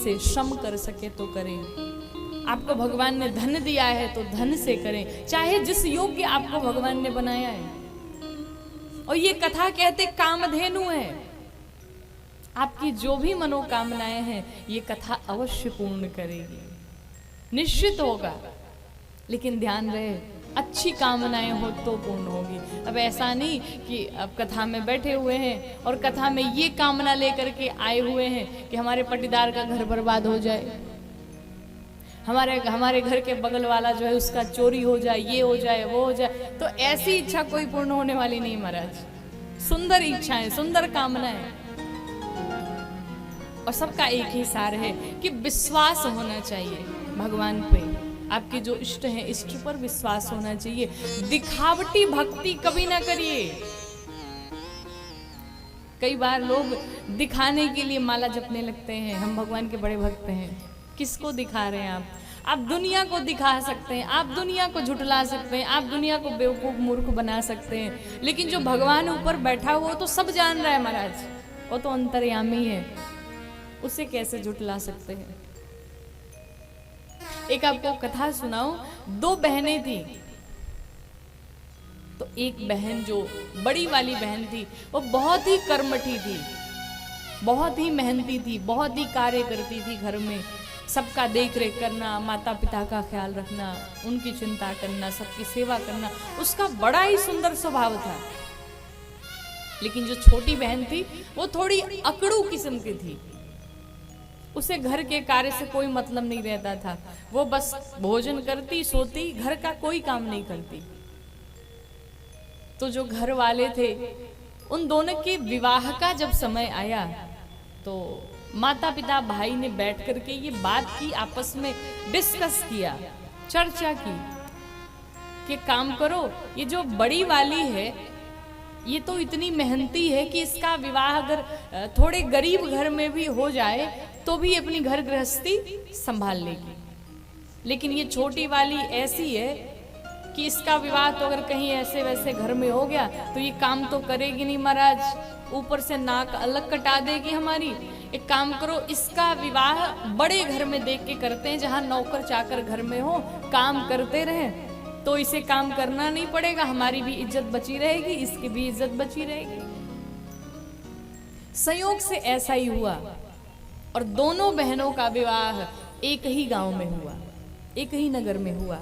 से, श्रम कर सके तो करें। आपको भगवान ने धन दिया है तो धन से करें, चाहे जिस योग्य आपको भगवान ने बनाया है। और ये कथा कहते कामधेनु है। आपकी जो भी मनोकामनाएं हैं ये कथा अवश्य पूर्ण करेगी, निश्चित होगा। लेकिन ध्यान रहे, अच्छी कामनाएं हो तो पूर्ण होगी। अब ऐसा नहीं कि अब कथा में बैठे हुए हैं और कथा में ये कामना लेकर के आए हुए हैं कि हमारे पटीदार का घर बर्बाद हो जाए, हमारे घर के बगल वाला जो है उसका चोरी हो जाए, ये हो जाए, वो हो जाए। तो ऐसी इच्छा कोई पूर्ण होने वाली नहीं महाराज। सुंदर इच्छाएं, सुंदर कामनाएं, और सबका एक ही सार है कि विश्वास होना चाहिए भगवान पे। आपके जो इष्ट हैं, इष्ट पर विश्वास होना चाहिए। दिखावटी भक्ति कभी ना करिए। कई बार लोग दिखाने के लिए माला जपने लगते हैं, हम भगवान के बड़े भक्त हैं। किसको दिखा रहे हैं आप? आप दुनिया को दिखा सकते हैं, आप दुनिया को झुठला सकते हैं, आप दुनिया को बेवकूफ मूर्ख बना सकते हैं, लेकिन जो भगवान ऊपर बैठा हुआ तो सब जान रहा है महाराज, वो तो अंतर्यामी है, उसे कैसे झुठला सकते हैं? एक आपको कथा सुनाऊं। दो बहनें थी, तो एक बहन जो बड़ी वाली बहन थी वो बहुत ही कर्मठी थी, बहुत ही मेहनती थी, बहुत ही कार्य करती थी घर में। सबका देख रेख करना, माता पिता का ख्याल रखना, उनकी चिंता करना, सबकी सेवा करना, उसका बड़ा ही सुंदर स्वभाव था। लेकिन जो छोटी बहन थी वो थोड़ी अकड़ू किस्म की थी। उसे घर के कार्य से कोई मतलब नहीं रहता था, वो बस भोजन करती, सोती, घर का कोई काम नहीं करती। तो जो घर वाले थे, उन दोनों के विवाह का जब समय आया तो माता पिता भाई ने बैठ करके ये बात की, आपस में डिस्कस किया, चर्चा की कि काम करो, ये जो बड़ी वाली है ये तो इतनी मेहनती है कि इसका विवाह अगर थोड़े गरीब घर में भी हो जाए तो भी अपनी घर गृहस्थी संभाल लेगी, लेकिन ये छोटी वाली ऐसी है कि इसका विवाह तो अगर कहीं ऐसे वैसे घर में हो गया तो ये काम तो करेगी नहीं महाराज, ऊपर से नाक अलग कटा देगी हमारी। एक काम करो, इसका विवाह बड़े घर में देख के करते हैं, जहां नौकर चाकर घर में हो, काम करते रहें, तो इसे काम करना नहीं पड़ेगा, हमारी भी इज्जत बची रहेगी, इसकी भी इज्जत बची रहेगी। संयोग से ऐसा ही हुआ और दोनों बहनों का विवाह एक ही गांव में हुआ, एक ही नगर में हुआ।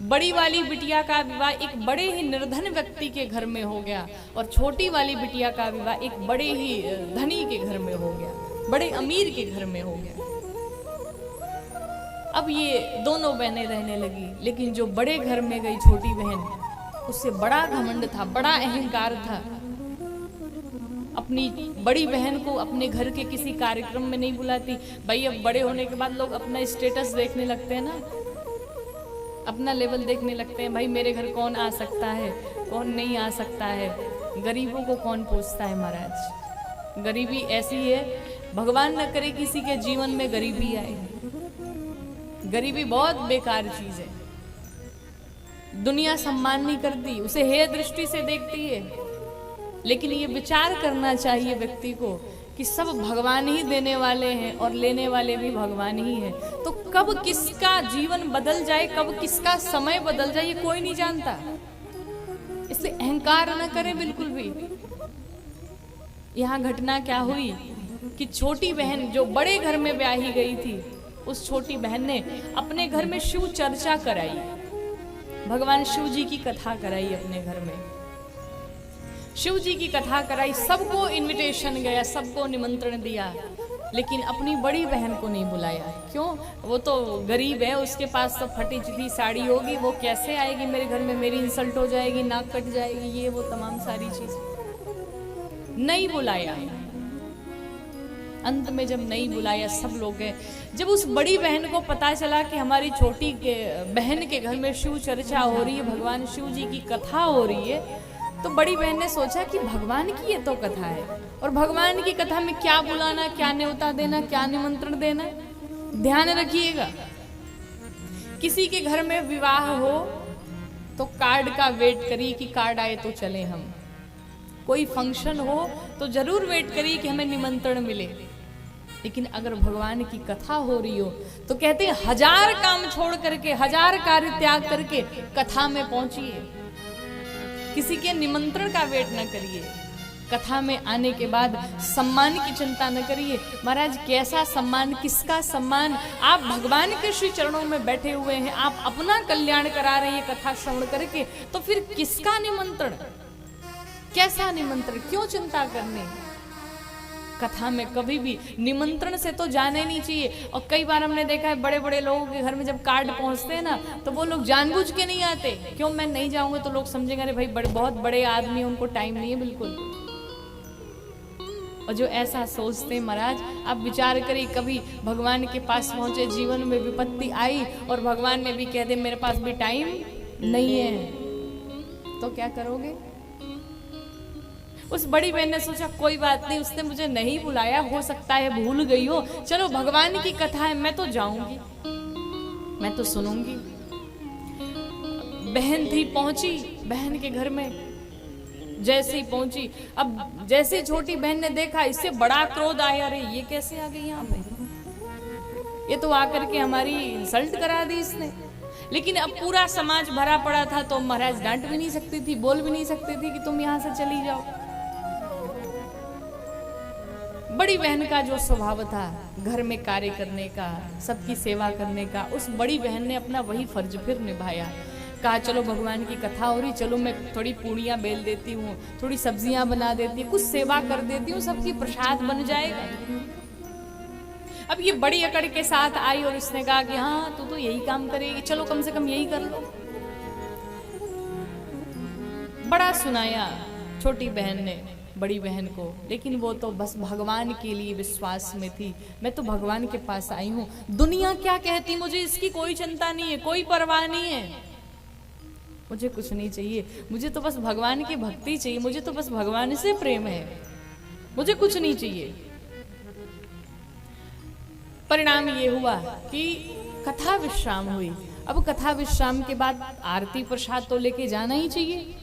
बड़ी वाली बिटिया का विवाह एक बड़े ही निर्धन व्यक्ति के घर में हो गया और छोटी वाली बिटिया का विवाह एक बड़े ही धनी के घर में हो गया, बड़े अमीर के घर में हो गया। अब ये दोनों बहनें रहने लगी, लेकिन जो बड़े घर में गई छोटी बहन, उससे बड़ा घमंड था, बड़ा अहंकार था। अपनी बड़ी बहन को अपने घर के किसी कार्यक्रम में नहीं बुलाती। भाई अब बड़े होने के बाद लोग अपना स्टेटस देखने लगते हैं ना, अपना लेवल देखने लगते हैं, भाई मेरे घर कौन आ सकता है, कौन नहीं आ सकता है, गरीबों को कौन पूछता है महाराज। गरीबी ऐसी है, भगवान न करे किसी के जीवन में गरीबी आए। गरीबी बहुत बेकार चीज है, दुनिया सम्मान नहीं करती, उसे हेय दृष्टि से देखती है। लेकिन ये विचार करना चाहिए व्यक्ति को कि सब भगवान ही देने वाले हैं और लेने वाले भी भगवान ही हैं। तो कब किसका जीवन बदल जाए, कब किसका समय बदल जाए, ये कोई नहीं जानता। इसलिए अहंकार न करें बिल्कुल भी। यहाँ घटना क्या हुई कि छोटी बहन जो बड़े घर में ब्याही गई थी, उस छोटी बहन ने अपने घर में शिव चर्चा कराई, भगवान शिव जी की कथा कराई अपने घर में। शिव जी की कथा कराई, सबको इनविटेशन गया, सबको निमंत्रण दिया, लेकिन अपनी बड़ी बहन को नहीं बुलाया। क्यों? वो तो गरीब है, उसके पास तो फटी चिटी साड़ी होगी, वो कैसे आएगी मेरे घर में, मेरी इंसल्ट हो जाएगी, नाक कट जाएगी, ये वो तमाम सारी चीज। नहीं बुलाया। अंत में जब नहीं बुलाया, सब लोग गए। जब उस बड़ी बहन को पता चला कि हमारी छोटी बहन के घर में शिव चर्चा हो रही है, भगवान शिव जी की कथा हो रही है, तो बड़ी बहन ने सोचा कि भगवान की ये तो कथा है, और भगवान की कथा में क्या बुलाना, क्या न्योता देना, क्या निमंत्रण देना। ध्यान रखिएगा, किसी के घर में विवाह हो तो कार्ड का वेट करिए कि कार्ड आए तो चले हम। कोई फंक्शन हो तो जरूर वेट करिए कि हमें निमंत्रण मिले, लेकिन अगर भगवान की कथा हो रही हो तो कहते हैं 1000 काम छोड़ करके, 1000 कार्य त्याग करके कथा में पहुंचिए। किसी के निमंत्रण का वेट न करिए। कथा में आने के बाद सम्मान की चिंता न करिए। महाराज कैसा सम्मान, किसका सम्मान? आप भगवान के श्री चरणों में बैठे हुए हैं, आप अपना कल्याण करा रहे हैं कथा श्रवण करके, तो फिर किसका निमंत्रण, कैसा निमंत्रण, क्यों चिंता करनी? कथा में कभी भी निमंत्रण से तो जाना ही नहीं चाहिए। और कई बार हमने देखा है बड़े बड़े लोगों के घर में जब कार्ड पहुंचते हैं ना, तो वो लोग जानबूझ के नहीं आते। क्यों? मैं नहीं जाऊंगा तो लोग समझेंगे अरे भाई बहुत बड़े आदमी, उनको टाइम नहीं है बिल्कुल। और जो ऐसा सोचते हैं महाराज, आप विचार करिए, कभी भगवान के पास पहुंचे, जीवन में विपत्ति आई और भगवान ने भी कह दे मेरे पास भी टाइम नहीं है, तो क्या करोगे? उस बड़ी बहन ने सोचा कोई बात नहीं, उसने मुझे नहीं बुलाया, हो सकता है भूल गई हो, चलो भगवान की कथा है, मैं तो जाऊंगी, मैं तो सुनूंगी। बहन थी, पहुंची बहन के घर में। जैसे ही पहुंची, अब जैसे छोटी बहन ने देखा, इससे बड़ा क्रोध आया, अरे ये कैसे आ गई यहाँ पे, ये तो आकर के हमारी इंसल्ट करा दी इसने। लेकिन अब पूरा समाज भरा पड़ा था, तो महाराज डांट भी नहीं सकती थी, बोल भी नहीं सकती थी कि तुम यहाँ से चली जाओ। बड़ी बहन का जो स्वभाव था घर में कार्य करने का, सबकी सेवा करने का, उस बड़ी बहन ने अपना वही फर्ज फिर निभाया। कहा चलो भगवान की कथा हो रही, चलो मैं थोड़ी पूड़ियाँ बेल देती हूँ, थोड़ी सब्जियां बना देती हूँ, कुछ सेवा कर देती हूँ, सबकी प्रसाद बन जाएगा। अब ये बड़ी अकड़ के साथ आई और उसने कहा कि हाँ तू तो यही काम करेगी, चलो कम से कम यही कर लो। बड़ा सुनाया छोटी बहन ने बड़ी बहन को, लेकिन वो तो बस भगवान के लिए विश्वास में थी। मैं तो भगवान के पास आई हूँ, दुनिया क्या कहती मुझे इसकी कोई चिंता नहीं है, कोई परवाह नहीं है, मुझे कुछ नहीं चाहिए, मुझे तो बस भगवान की भक्ति चाहिए, मुझे तो बस भगवान से प्रेम है, मुझे कुछ नहीं चाहिए। परिणाम ये हुआ कि कथा विश्राम हुई। अब कथा विश्राम के बाद आरती प्रसाद तो लेके जाना ही चाहिए।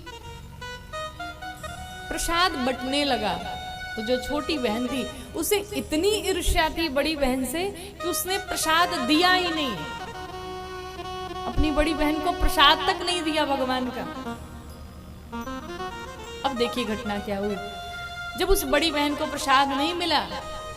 प्रसाद बंटने लगा तो जो छोटी बहन थी उसे इतनी ईर्ष्या थी बड़ी बहन से कि उसने प्रसाद दिया ही नहीं, अपनी बड़ी बहन को प्रसाद तक नहीं दिया भगवान का। अब देखिए घटना क्या हुई। जब उस बड़ी बहन को प्रसाद नहीं मिला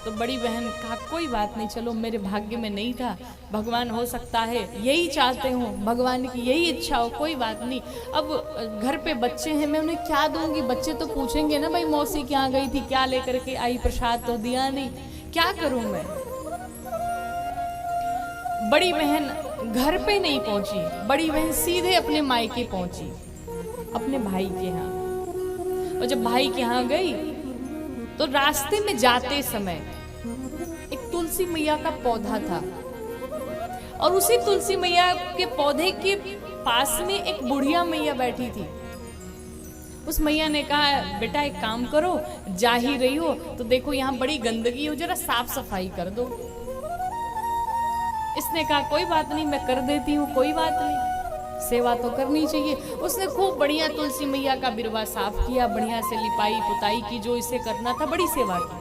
तो बड़ी बहन कहा कोई बात नहीं, चलो मेरे भाग्य में नहीं था, भगवान हो सकता है यही चाहते हो, भगवान की यही इच्छा हो, कोई बात नहीं। अब घर पे बच्चे हैं, मैं उन्हें क्या दूंगी, बच्चे तो पूछेंगे ना भाई मौसी क्या गई थी, क्या लेकर के आई, प्रसाद तो दिया नहीं, क्या करूं मैं। बड़ी बहन घर पे नहीं पहुंची, बड़ी बहन सीधे अपने मायके पहुंची, अपने भाई के यहाँ। और जब भाई के यहाँ गई तो रास्ते में जाते समय एक तुलसी मैया का पौधा था और उसी तुलसी मैया के पौधे के पास में एक बुढ़िया मैया बैठी थी। उस मैया ने कहा बेटा एक काम करो, जा ही रही हो तो देखो यहाँ बड़ी गंदगी हो, जरा साफ सफाई कर दो। इसने कहा कोई बात नहीं, मैं कर देती हूँ, कोई बात नहीं, सेवा तो करनी चाहिए। उसने खूब बढ़िया तुलसी मैया का बिरवा साफ किया, बढ़िया से लिपाई पुताई की, जो इसे करना था, बड़ी सेवा की।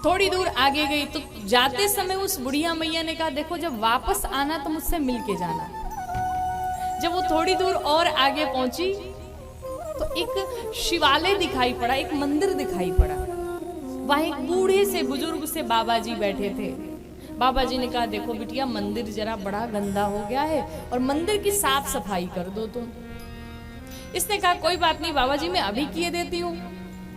थोड़ी दूर आगे गई तो जाते समय उस बुढ़िया मैया ने कहा देखो जब वापस आना तो मुझसे मिल के जाना। जब वो थोड़ी दूर और आगे पहुंची तो एक शिवालय दिखाई पड़ा, एक मंदिर दिखाई पड़ा। वहां एक बूढ़े से बुजुर्ग से बाबा जी बैठे थे। बाबा जी ने कहा देखो बिटिया मंदिर जरा बड़ा गंदा हो गया है और मंदिर की साफ सफाई कर दो तुम। इसने कहा कोई बात नहीं बाबा जी, मैं अभी किए देती हूँ,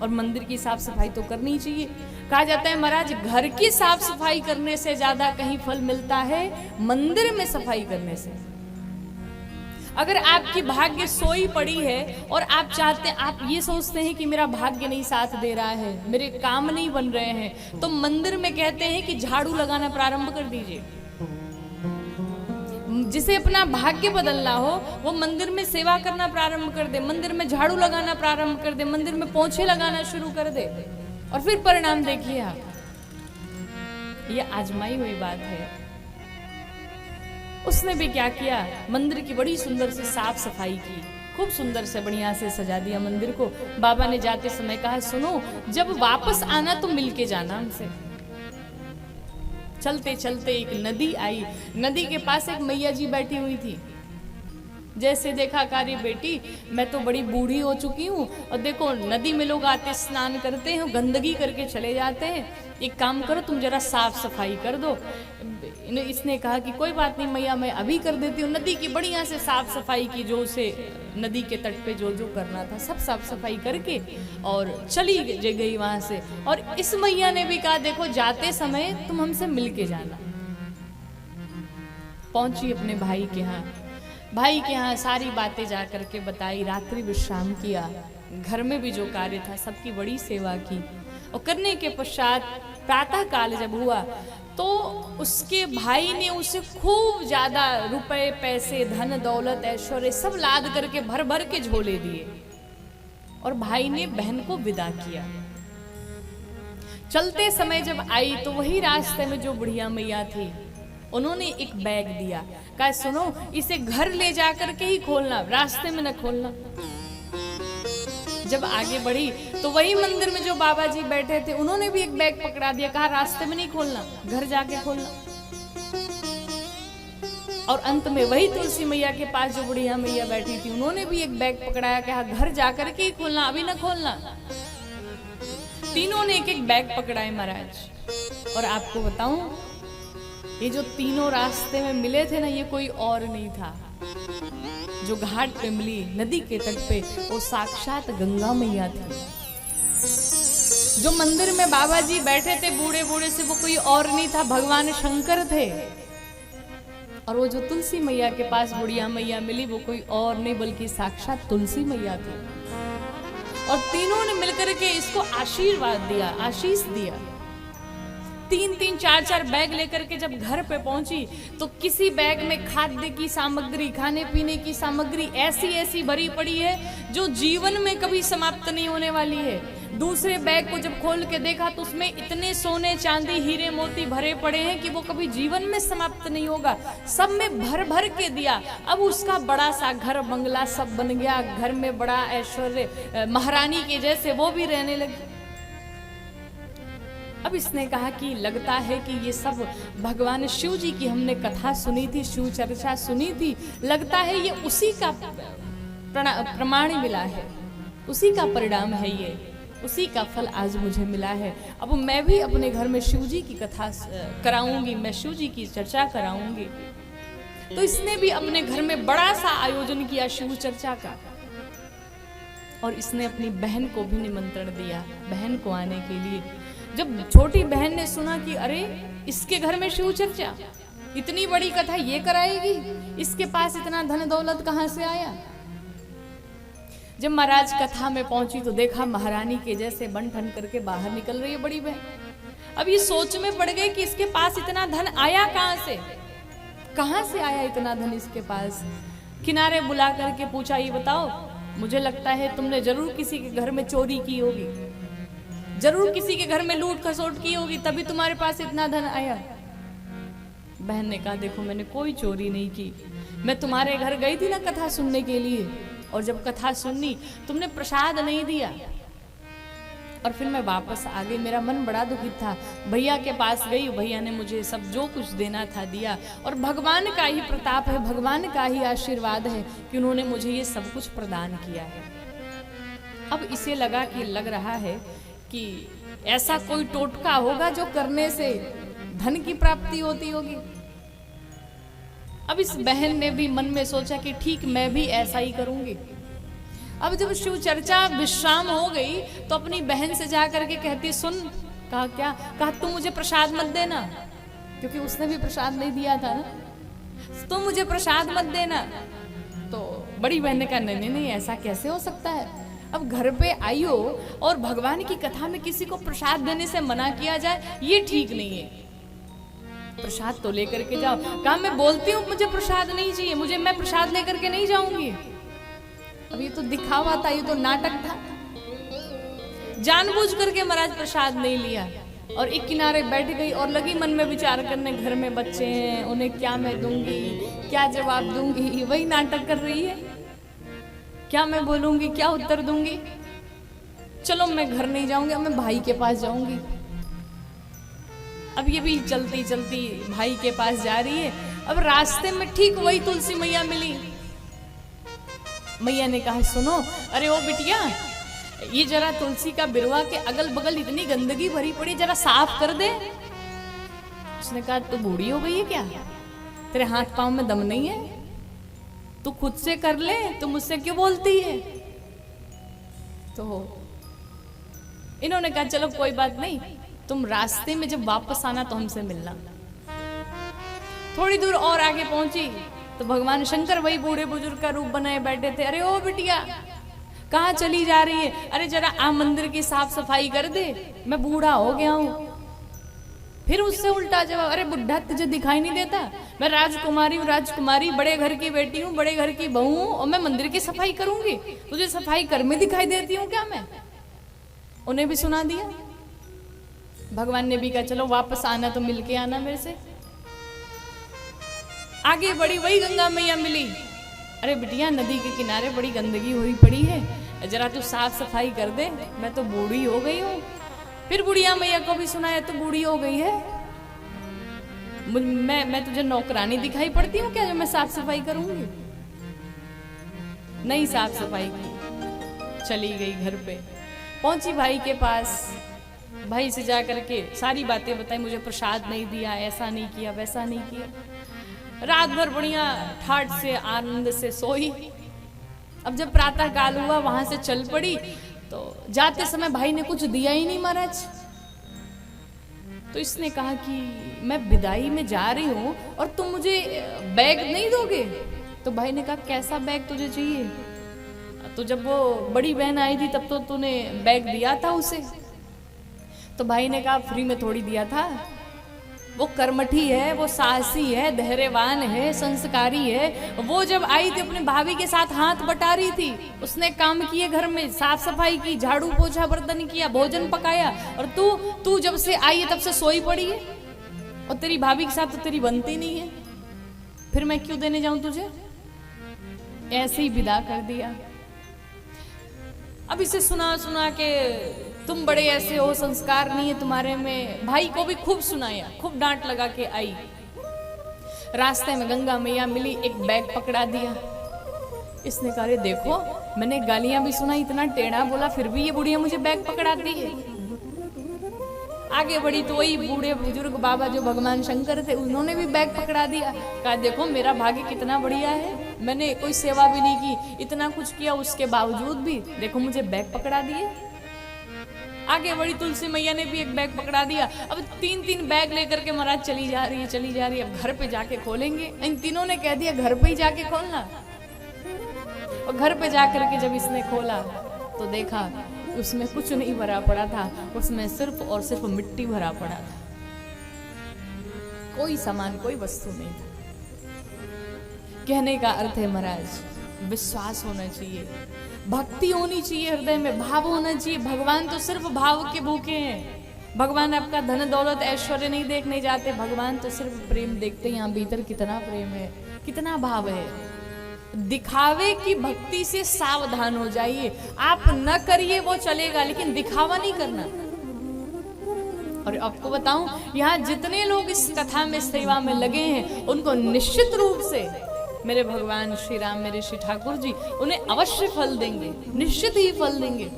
और मंदिर की साफ सफाई तो करनी ही चाहिए। कहा जाता है महाराज घर की साफ सफाई करने से ज्यादा कहीं फल मिलता है मंदिर में सफाई करने से। अगर आपकी भाग्य सोई पड़ी है और आप चाहते, आप ये सोचते हैं कि मेरा भाग्य नहीं साथ दे रहा है, मेरे काम नहीं बन रहे हैं, तो मंदिर में कहते हैं कि झाड़ू लगाना प्रारंभ कर दीजिए। जिसे अपना भाग्य बदलना हो वो मंदिर में सेवा करना प्रारंभ कर दे, मंदिर में झाड़ू लगाना प्रारंभ कर दे, मंदिर में पोंछे लगाना शुरू कर दे, और फिर परिणाम देखिए आप। ये आजमाई हुई बात है। उसने भी क्या किया, मंदिर की बड़ी सुंदर से साफ सफाई की, खूब सुंदर से बढ़िया से सजा दिया मंदिर को। बाबा ने जाते समय कहा, सुनो जब वापस आना तो मिलके जाना हमसे। चलते चलते एक नदी आई, नदी के पास एक मैया जी बैठी हुई थी। जैसे देखा, कारी बेटी मैं तो बड़ी बूढ़ी हो चुकी हूँ, और देखो नदी में लोग आते स्नान करते हैं, गंदगी करके चले जाते हैं, एक काम करो तुम जरा साफ सफाई कर दो। इसने कहा कि कोई बात नहीं मैया, मैं अभी कर देती हूँ। नदी की बढ़िया से साफ सफाई की, जो उसे नदी के तट पे जो जो करना था सब साफ सफाई करके और चली गई वहां से। और इस मैया ने भी कहा, देखो जाते समय तुम हमसे मिल के जाना। पहुंची अपने भाई के यहाँ, भाई के यहाँ सारी बातें जा करके बताई, रात्रि विश्राम किया, घर में भी जो कार्य था सबकी बड़ी सेवा की। और करने के पश्चात प्रातः काल जब हुआ तो उसके भाई ने उसे खूब ज्यादा रुपए पैसे धन दौलत ऐश्वर्य सब लाद करके भर भर के झोले दिए, और भाई ने बहन को विदा किया। चलते समय जब आई तो वही रास्ते में जो बुढ़िया मैया थी, उन्होंने एक बैग दिया, कहा सुनो इसे घर ले जा करके ही खोलना, रास्ते में न खोलना। जब आगे बढ़ी तो वही मंदिर में जो बाबा जी बैठे थे, उन्होंने भी एक बैग पकड़ा दिया, कहा रास्ते में नहीं खोलना, घर जाके खोलना। और अंत में वही तुलसी मैया के पास जो बुढ़िया मैया बैठी थी, उन्होंने भी एक बैग पकड़ाया, कहा घर जाकर के ही खोलना, अभी ना खोलना। तीनों ने एक एक बैग पकड़ाए महाराज। और आपको बताऊं, ये जो तीनों रास्ते में मिले थे ना, ये कोई और नहीं था। जो घाट पे मिली नदी के तट पे, वो साक्षात गंगा मैया थी। जो मंदिर में बाबा जी बैठे थे बूढ़े बूढ़े से, वो कोई और नहीं था, भगवान शंकर थे। और वो जो तुलसी मैया के पास बुढ़िया मैया मिली, वो कोई और नहीं बल्कि साक्षात तुलसी मैया थी। और तीनों ने मिलकर के इसको आशीर्वाद दिया, आशीष दिया। 3-3, 4-4 बैग लेकर के जब घर पे पहुंची तो किसी बैग में खाद्य की सामग्री, खाने पीने की सामग्री ऐसी ऐसी भरी पड़ी है जो जीवन में कभी समाप्त नहीं होने वाली है। दूसरे बैग को जब खोल के देखा तो उसमें इतने सोने चांदी हीरे मोती भरे पड़े हैं कि वो कभी जीवन में समाप्त नहीं होगा। सब में भर भर के दिया। अब उसका बड़ा सा घर बंगला सब बन गया, घर में बड़ा ऐश्वर्य, महारानी के जैसे वो भी रहने लगी। अब इसने कहा कि लगता है कि ये सब भगवान शिव जी की हमने कथा सुनी थी, शिव चर्चा सुनी थी, लगता है ये उसी का प्रमाण मिला है, उसी का परिणाम है, ये उसी का फल आज मुझे मिला है। अब मैं भी अपने घर में शिव जी की कथा कराऊंगी, मैं शिव जी की चर्चा कराऊंगी। तो इसने भी अपने घर में बड़ा सा आयोजन किया शिव चर्चा का, और इसने अपनी बहन को भी निमंत्रण दिया, बहन को आने के लिए। जब छोटी बहन ने सुना कि अरे इसके घर में शिव चर्चा, इतनी बड़ी कथा ये कराएगी, इसके पास इतना धन दौलत कहां से आया। जब महाराज कथा में पहुंची तो देखा महारानी के जैसे बन ठन करके बाहर निकल रही है बड़ी बहन। अब ये सोच में पड़ गई कि इसके पास इतना धन आया कहां से आया इतना धन इसके पास। किनारे बुला करके पूछा, ये बताओ, मुझे लगता है तुमने जरूर किसी के घर में चोरी की होगी, जरूर किसी के घर में लूट खसोट की होगी, तभी तुम्हारे पास इतना धन आया। बहन ने कहा, देखो मैंने कोई चोरी नहीं की, मैं तुम्हारे घर गई थी ना कथा सुनने के लिए, और जब कथा सुननी तुमने प्रसाद नहीं दिया, और फिर मैं वापस आ गई। मेरा मन बड़ा दुखित था, भैया के पास गई, भैया ने मुझे सब जो कुछ देना था दिया, और भगवान का ही प्रताप है, भगवान का ही आशीर्वाद है कि उन्होंने मुझे ये सब कुछ प्रदान किया है। अब इसे लगा कि लग रहा है कि ऐसा कोई टोटका होगा जो करने से धन की प्राप्ति होती होगी। अब इस बहन ने भी मन में सोचा कि ठीक मैं भी ऐसा ही करूंगी। अब जब शिव चर्चा विश्राम हो गई तो अपनी बहन से जा करके कहती, सुन। कहा क्या? कहा तुम मुझे प्रसाद मत देना, क्योंकि उसने भी प्रसाद नहीं दिया था ना, तुम मुझे प्रसाद मत देना। तो बड़ी बहन ने कहा, नहीं नहीं ऐसा कैसे हो सकता है, अब घर पे आई हो और भगवान की कथा में किसी को प्रसाद देने से मना किया जाए, ये ठीक नहीं है, प्रसाद तो लेकर के जाओ। कहा मैं बोलती हूँ मुझे प्रसाद नहीं चाहिए, मैं प्रसाद लेकर के नहीं जाऊंगी। अब ये तो दिखावा था, ये तो नाटक था। जानबूझ करके महाराज प्रसाद नहीं लिया और एक किनारे बैठ गई और लगी मन में विचार करने, घर में बच्चे हैं, उन्हें क्या मैं दूंगी, क्या जवाब दूंगी, वही नाटक कर रही है। क्या मैं बोलूंगी, क्या उत्तर दूंगी? चलो मैं घर नहीं जाऊंगी, अब मैं भाई के पास जाऊंगी। अब ये भी चलती चलती भाई के पास जा रही है। अब रास्ते में ठीक वही तुलसी मैया मिली। मैया ने कहा सुनो, अरे ओ बिटिया, ये जरा तुलसी का बिरवा के अगल बगल इतनी गंदगी भरी पड़ी, जरा साफ कर दे। उसने कहा तू बूढ़ी हो गई है क्या? तेरे हाथ पांव में दम नहीं है? तू खुद से कर ले, तू मुझसे क्यों बोलती है? तो इन्होंने कहा चलो कोई बात नहीं, तुम रास्ते में जब वापस आना तो हमसे मिलना। थोड़ी दूर और आगे पहुंची तो भगवान शंकर वही बूढ़े बुजुर्ग का रूप बनाए बैठे थे। अरे ओ बिटिया, कहाँ चली जा रही है? अरे जरा आ मंदिर की साफ सफाई कर दे, मैं बूढ़ा हो गया हूं। फिर उससे उल्टा जवाब, अरे बुढ़ा तुझे दिखाई नहीं देता? मैं राजकुमारी हूँ, राजकुमारी, बड़े घर की बेटी हूँ, बड़े घर की बहू हूँ, और मैं मंदिर की सफाई करूंगी? तुझे सफाई कर में दिखाई देती हूँ क्या मैं? उन्हें भी सुना दिया। भगवान ने भी कहा चलो वापस आना तो मिलके आना मेरे से। आगे बढ़ी, वही गंगा मैया मिली। अरे बिटिया, नदी के किनारे बड़ी गंदगी हुई पड़ी है, जरा तू साफ सफाई कर दे, मैं तो बूढ़ी हो गई हूँ। फिर बुढ़िया मैया को भी सुनाया, तो बूढ़ी हो गई है, मैं तुझे नौकरानी दिखाई पड़ती हूँ क्या जो मैं साफ सफाई करूंगी? नहीं साफ सफाई की, चली गई घर पे। पहुंची भाई के पास, भाई से जा करके सारी बातें बताई, मुझे प्रसाद नहीं दिया, ऐसा नहीं किया, वैसा नहीं किया। रात भर बढ़िया ठाट से आनंद से सोई। अब जब प्रातः काल हुआ, वहां से चल पड़ी, तो जाते समय भाई ने कुछ दिया ही नहीं महाराज। तो इसने कहा कि मैं विदाई में जा रही हूं और तुम मुझे बैग नहीं दोगे? तो भाई ने कहा कैसा बैग तुझे चाहिए? तो जब वो बड़ी बहन आई थी तब तो तूने बैग दिया था उसे। तो भाई ने कहा फ्री में थोड़ी दिया था, वो कर्मठी है, वो साहसी है, धैर्यवान है, संस्कारी है। वो जब आई थी अपने भाभी के साथ हाथ बटा रही थी, उसने काम किए, घर में साफ सफाई की, झाड़ू पोछा बर्तन किया, भोजन पकाया, और तू जब से आई है तब से सोई पड़ी है, और तेरी भाभी के साथ तो तेरी बनती नहीं है, फिर मैं क्यों देने जाऊं तुझे? ऐसे ही विदा कर दिया। अब इसे सुना सुना के तुम बड़े ऐसे हो, संस्कार नहीं है तुम्हारे में। भाई को भी खूब सुनाया, खूब डांट लगा के आई। रास्ते में गंगा मैया मिली, एक बैग पकड़ा दिया। इसने कहा देखो, मैंने गालियां भी सुना, इतना टेढ़ा बोला, फिर भी ये बुढ़िया मुझे बैग पकड़ाती है। आगे बढ़ी तो वही बूढ़े बुजुर्ग बाबा जो भगवान शंकर थे, उन्होंने भी बैग पकड़ा दिया। कहा देखो मेरा भाग्य कितना बढ़िया है, मैंने कोई सेवा भी नहीं की, इतना कुछ किया, उसके बावजूद भी देखो मुझे बैग पकड़ा दिए। आगे बढ़ी, तुलसी मैया ने भी एक बैग पकड़ा दिया। अब 3-3 बैग लेकर के महाराज चली जा रही है। अब घर पे जाके खोलेंगे। इन तीनों ने कह दिया घर पे ही जाके खोलना। और घर पे जाकर के जब इसने खोला तो देखा उसमें कुछ नहीं भरा पड़ा था, उसमें सिर्फ और सिर्फ मिट्टी भरा पड़ा था। कोई सामान, कोई वस्तु नहीं था। कहने का अर्थ है महाराज, विश्वास होना चाहिए, भक्ति होनी चाहिए, हृदय में भाव होना चाहिए। भगवान तो सिर्फ भाव के भूखे हैं। भगवान आपका धन दौलत ऐश्वर्य नहीं देखने जाते, भगवान तो सिर्फ प्रेम देखते हैं। यहाँ भीतर कितना प्रेम है, कितना भाव है। दिखावे की भक्ति से सावधान हो जाइए। आप न करिए वो चलेगा, लेकिन दिखावा नहीं करना। और आपको बताऊं, यहाँ जितने लोग इस कथा में सेवा में लगे हैं, उनको निश्चित रूप से मेरे भगवान श्री राम, मेरे श्री ठाकुर जी उन्हें अवश्य फल देंगे, निश्चित ही फल देंगे।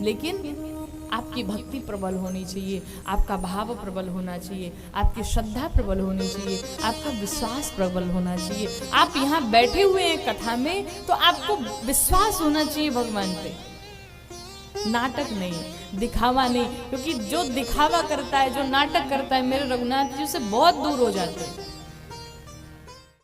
लेकिन आपकी भक्ति प्रबल होनी चाहिए, आपका भाव प्रबल होना चाहिए, आपकी श्रद्धा प्रबल होनी चाहिए, आपका विश्वास प्रबल होना चाहिए। आप यहाँ बैठे हुए हैं कथा में, तो आपको विश्वास होना चाहिए भगवान पे, नाटक नहीं, दिखावा नहीं। क्योंकि जो दिखावा करता है, जो नाटक करता है, मेरे रघुनाथ जी से बहुत दूर हो जाते हैं।